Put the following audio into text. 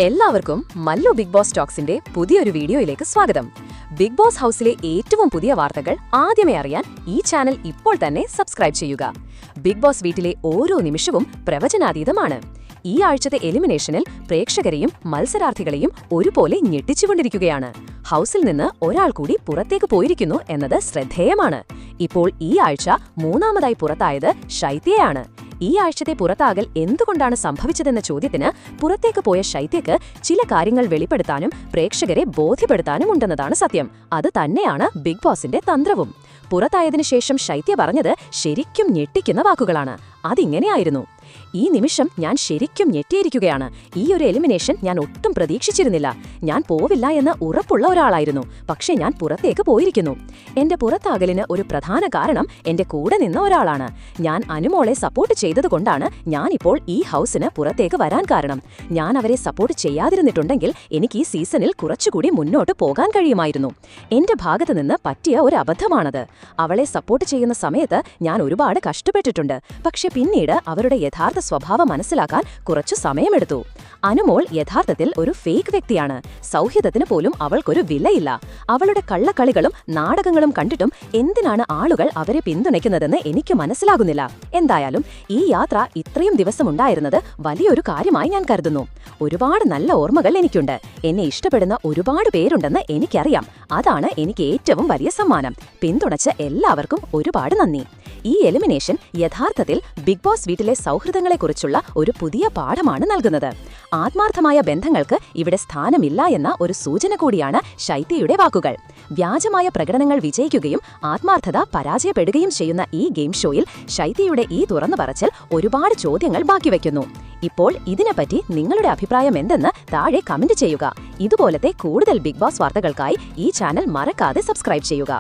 എല്ലാവർക്കും Mallu big boss ടോക്സിന്റെ പുതിയൊരു വീഡിയോയിലേക്ക് സ്വാഗതം. ബിഗ് ബോസ് ഹൗസിലെ ഏറ്റവും പുതിയ വാർത്തകൾ ആദ്യമേ അറിയാൻ ഈ ചാനൽ ഇപ്പോൾ തന്നെ സബ്സ്ക്രൈബ് ചെയ്യുക. ബിഗ് ബോസ് വീട്ടിലെ ഓരോ നിമിഷവും പ്രവചനാതീതമാണ്. ഈ ആഴ്ചത്തെ എലിമിനേഷനിൽ പ്രേക്ഷകരെയും മത്സരാർത്ഥികളെയും ഒരുപോലെ ഞെട്ടിച്ചുകൊണ്ടിരിക്കുകയാണ്. ഹൗസിൽ നിന്ന് ഒരാൾ കൂടി പുറത്തേക്ക് പോയിരിക്കുന്നു എന്നത് ശ്രദ്ധേയമാണ്. ഇപ്പോൾ ഈ ആഴ്ച മൂന്നാമതായി പുറത്തായത് ശൈത്യയാണ്. ഈ ആഴ്ചത്തെ പുറത്താകൽ എന്തുകൊണ്ടാണ് സംഭവിച്ചതെന്ന ചോദ്യത്തിന് പുറത്തേക്ക് പോയ ശൈത്യക്ക് ചില കാര്യങ്ങൾ വെളിപ്പെടുത്താനും പ്രേക്ഷകരെ ബോധ്യപ്പെടുത്താനും ഉണ്ടെന്നതാണ് സത്യം. അത് തന്നെയാണ് ബിഗ് ബോസിന്റെ തന്ത്രവും. പുറത്തായതിനു ശേഷം ശൈത്യ പറഞ്ഞത് ശരിക്കും ഞെട്ടിക്കുന്ന വാക്കുകളാണ്. അതിങ്ങനെയായിരുന്നു: ഈ നിമിഷം ഞാൻ ശരിക്കും ഞെട്ടിയിരിക്കുകയാണ്. ഈ ഒരു എലിമിനേഷൻ ഞാൻ ഒട്ടും പ്രതീക്ഷിച്ചിരുന്നില്ല. ഞാൻ പോവില്ല എന്ന് ഉറപ്പുള്ള ഒരാളായിരുന്നു, പക്ഷേ ഞാൻ പുറത്തേക്ക് പോയിരിക്കുന്നു. എന്റെ പുറത്താകലിന് ഒരു പ്രധാന കാരണം എന്റെ കൂടെ നിന്ന ഒരാളാണ്. ഞാൻ അനുമോളെ സപ്പോർട്ട് ചെയ്തതുകൊണ്ടാണ് ഞാനിപ്പോൾ ഈ ഹൗസിന് പുറത്തേക്ക് വരാൻ കാരണം. ഞാൻ അവരെ സപ്പോർട്ട് ചെയ്യാതിരുന്നിട്ടുണ്ടെങ്കിൽ എനിക്ക് ഈ സീസണിൽ കുറച്ചുകൂടി മുന്നോട്ട് പോകാൻ കഴിയുമായിരുന്നു. എന്റെ ഭാഗത്ത് നിന്ന് പറ്റിയ ഒരു അബദ്ധമാണത്. അവളെ സപ്പോർട്ട് ചെയ്യുന്ന സമയത്ത് ഞാൻ ഒരുപാട് കഷ്ടപ്പെട്ടിട്ടുണ്ട്, പക്ഷെ പിന്നീട് അവരുടെ യഥാർത്ഥ സ്വഭാവം മനസ്സിലാക്കാൻ കുറച്ചു സമയമെടുത്തു. അനുമോൾ യഥാർത്ഥത്തിൽ ഒരു ഫേക്ക് വ്യക്തിയാണ്. സൗഹൃദത്തിന് പോലും അവൾക്കൊരു വിലയില്ല. അവളുടെ കള്ളക്കളികളും നാടകങ്ങളും കണ്ടിട്ടും എന്തിനാണ് ആളുകൾ അവരെ പിന്തുണയ്ക്കുന്നതെന്ന് എനിക്ക് മനസ്സിലാകുന്നില്ല. എന്തായാലും ഈ യാത്ര ഇത്രയും ദിവസമുണ്ടായിരുന്നത് വലിയൊരു കാര്യമായി ഞാൻ കരുതുന്നു. ഒരുപാട് നല്ല ഓർമ്മകൾ എനിക്കുണ്ട്. എന്നെ ഇഷ്ടപ്പെടുന്ന ഒരുപാട് പേരുണ്ടെന്ന് എനിക്കറിയാം. അതാണ് എനിക്ക് ഏറ്റവും വലിയ സമ്മാനം. പിന്തുണച്ച എല്ലാവർക്കും ഒരുപാട് നന്ദി. ഈ എലിമിനേഷൻ യഥാർത്ഥത്തിൽ ബിഗ് ബോസ് വീട്ടിലെ സൗഹൃദങ്ങളെക്കുറിച്ചുള്ള ഒരു പുതിയ പാഠമാണ് നൽകുന്നത്. ആത്മാർത്ഥമായ ബന്ധങ്ങൾക്ക് ഇവിടെ സ്ഥാനമില്ല എന്ന ഒരു സൂചന കൂടിയാണ് ശൈത്യയുടെ വാക്കുകൾ. വ്യാജമായ പ്രകടനങ്ങൾ വിജയിക്കുകയും ആത്മാർത്ഥത പരാജയപ്പെടുകയും ചെയ്യുന്ന ഈ ഗെയിം ഷോയിൽ ശൈത്യയുടെ ഈ തുറന്നു പറച്ചിൽ ഒരുപാട് ചോദ്യങ്ങൾ ബാക്കി വയ്ക്കുന്നു. ഇപ്പോൾ ഇതിനെപ്പറ്റി നിങ്ങളുടെ അഭിപ്രായം എന്തെന്ന് താഴെ കമന്റ് ചെയ്യുക. ഇതുപോലത്തെ കൂടുതൽ ബിഗ് ബോസ് വാർത്തകൾക്കായി ഈ ചാനൽ മറക്കാതെ സബ്സ്ക്രൈബ് ചെയ്യുക.